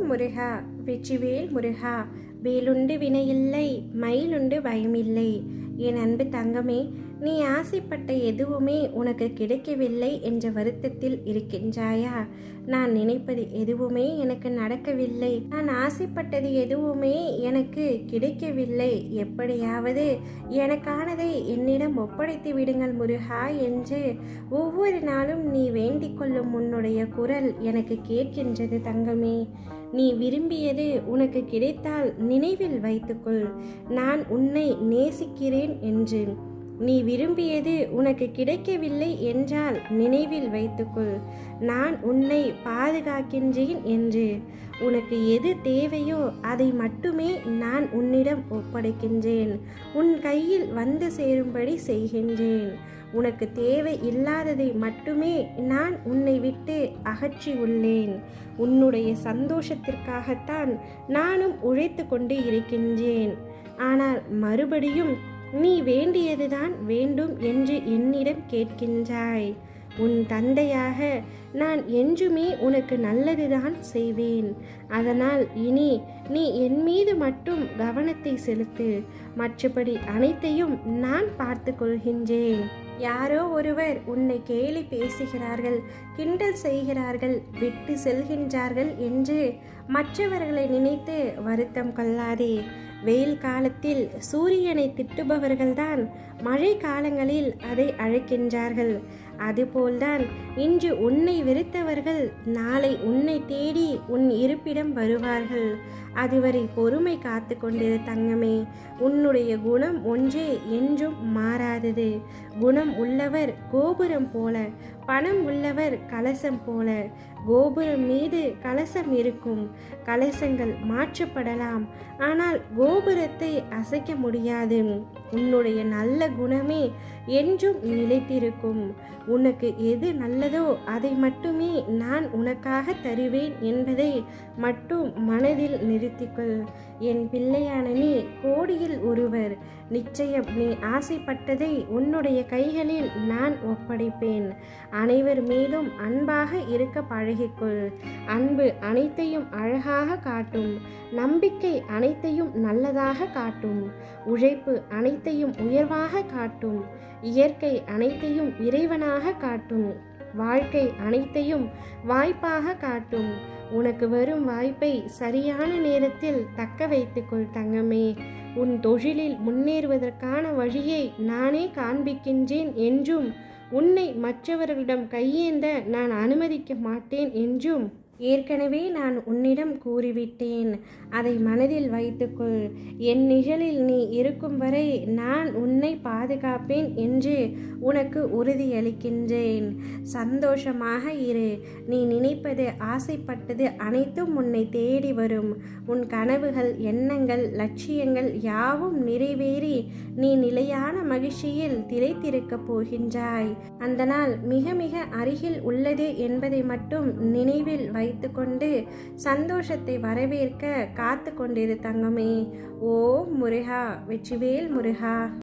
முருகா வெற்றிவேல் முருகா, வேலுண்டு வினையில்லை, மயிலுண்டு பயமில்லை. என் அன்பு தங்கமே, நீ ஆசைப்பட்ட எதுவுமே உனக்கு கிடைக்கவில்லை என்ற வருத்தத்தில் இருக்கின்றாயா? நான் நினைப்பது எதுவுமே எனக்கு நடக்கவில்லை, நான் ஆசைப்பட்டது எதுவுமே எனக்கு கிடைக்கவில்லை, எப்படியாவது எனக்கானதை என்னிடம் ஒப்படைத்து விடுங்கள் முருகா என்று ஒவ்வொரு நாளும் நீ வேண்டிக் கொள்ளும் உன்னுடைய குரல் எனக்கு கேட்கின்றது தங்கமே. நீ விரும்பியது உனக்கு கிடைத்தால் நினைவில் வைத்துக்கொள், நான் உன்னை நேசிக்கிறேன் என்று. நீ விரும்பியது உனக்கு கிடைக்கவில்லை என்றால் நினைவில் வைத்துக்கொள், நான் உன்னை பாதுகாக்கின்றேன் என்று. உனக்கு எது தேவையோ அதை மட்டுமே நான் உன்னிடம் ஒப்படைக்கின்றேன், உன் கையில் வந்து சேரும்படி செய்கின்றேன். உனக்கு தேவை இல்லாததை மட்டுமே நான் உன்னை விட்டு அகற்றி உள்ளேன். உன்னுடைய சந்தோஷத்திற்காகத்தான் நானும் உழைத்து கொண்டு இருக்கின்றேன். ஆனால் மறுபடியும் நீ வேண்டியதுதான் வேண்டும் என்று என்னிடம் கேட்கின்றாய். உன் தந்தையாக நான் என்றுமே உனக்கு நல்லதுதான் செய்வேன். அதனால் இனி நீ என் மீது மட்டும் கவனத்தை செலுத்து, மற்றபடி அனைத்தையும் நான் பார்த்து கொள்கின்றேன். யாரோ ஒருவர் உன்னை கேலி பேசுகிறார்கள், கிண்டல் செய்கிறார்கள், விட்டு செல்கின்றார்கள் என்று மற்றவர்களை நினைத்து வருத்தம் கொள்ளாதே. வெயில் காலத்தில் சூரியனை திட்டுபவர்கள்தான் மழை காலங்களில் அதை அழைக்கின்றார்கள். அதுபோல்தான் இன்று உன்னை வெறுத்தவர்கள் நாளை உன்னை தேடி உன் இருப்பிடம் வருவார்கள். அதுவரை பொறுமை காத்து கொண்டிரு தங்கமே. உன்னுடைய குணம் ஒன்றே என்றும் மாறாதது. குணம் உள்ளவர் கோபுரம் போல, பணம் உள்ளவர் கலசம் போல. கோபுரம் மீது கலசம் இருக்கும், கலசங்கள் மாற்றப்படலாம், ஆனால் கோபுரத்தை அசைக்க முடியாது. உன்னுடைய நல்ல குணமே என்றும் நிலைத்திருக்கும். உனக்கு எது நல்லதோ அதை மட்டுமே நான் உனக்காக தருவேன் என்பதை மட்டும் மனதில் நிறுத்திக்கொள். என் பிள்ளையான நீ கோடியில் ஒருவர். நிச்சயம் நீ ஆசைப்பட்டதை உன்னுடைய கைகளில் நான் ஒப்படைப்பேன். அனைவர் மீதும் அன்பாக இருக்க பழகிக்கொள். அன்பு அனைத்தையும் அழகாக காட்டும், நம்பிக்கை அனைத்தையும் நல்லதாக காட்டும், உழைப்பு அனைத்தையும் உயர்வாக காட்டும், இயற்கை அனைத்தையும் இறைவனாக காட்டும், வாழ்க்கை அனைத்தையும் வாய்ப்பாக காட்டும். உனக்கு வரும் வாய்ப்பை சரியான நேரத்தில் தக்க வைத்துக்கொள் தங்கமே. உன் தொழிலில் முன்னேறுவதற்கான வழியை நானே காண்பிக்கின்றேன் என்றும், உன்னை மற்றவர்களிடம் கையேந்த நான் அனுமதிக்க மாட்டேன் என்றும் ஏற்கனவே நான் உன்னிடம் கூறிவிட்டேன். அதை மனதில் வைத்துக்கொள். என் நிழலில் நீ இருக்கும் வரை நான் உன்னை பாதுகாப்பேன் என்று உனக்கு உறுதியளிக்கின்றேன். சந்தோஷமாக இரு. நீ நினைப்பது, ஆசைப்பட்டது அனைத்தும் உன்னை தேடி வரும். உன் கனவுகள், எண்ணங்கள், லட்சியங்கள் யாவும் நிறைவேறி நீ நிலையான மகிழ்ச்சியில் திளைத்திருக்கப் போகின்றாய். அந்த நாள் மிக மிக அருகில் உள்ளது என்பதை மட்டும் நினைவில் வைத்துக்கொண்டு சந்தோஷத்தை வரவேற்க காத்து கொண்டிரு தங்கமே. ஓ முருகா, வெற்றிவேல் முருகா.